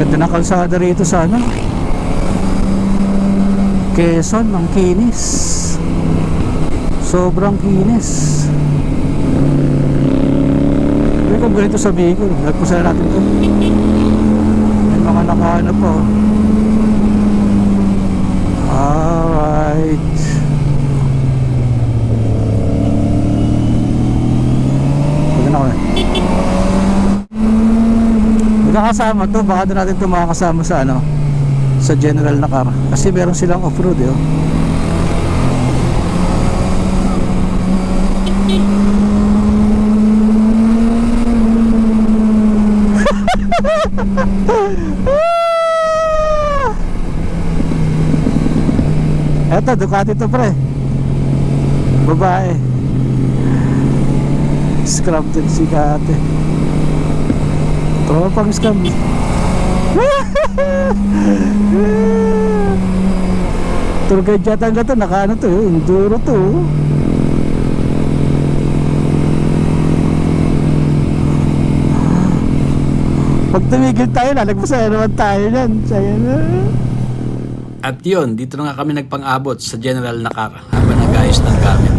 Ganda ng kalsada rito sa ano, Quezon. Ang kinis, sobrang kinis. Hindi ko ganito sa Bicol. Nagpusala natin ito. May mga nakaano po. Alright. Pagod na ko na. Magkakasama to. Baka doon natin ito makakasama sa ano, sa general na car. Kasi meron silang off-road eh. Eto, Ducati to pre. Babae. Scrub din si Kate. Tropang scam. Tour guide yata nga to. Naka ano to, enduro to. Pag tumigil tayo, lalagpasan naman tayo yan. Sayang na. At yun, dito na nga kami nagpang-abot sa general na car habang nag-ayos ng gamit.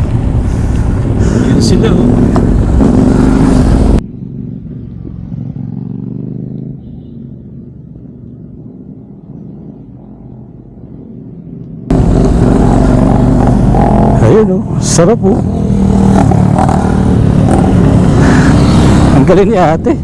Yun sila oh. Ayun oh, sarap oh. Ang galing ni ate.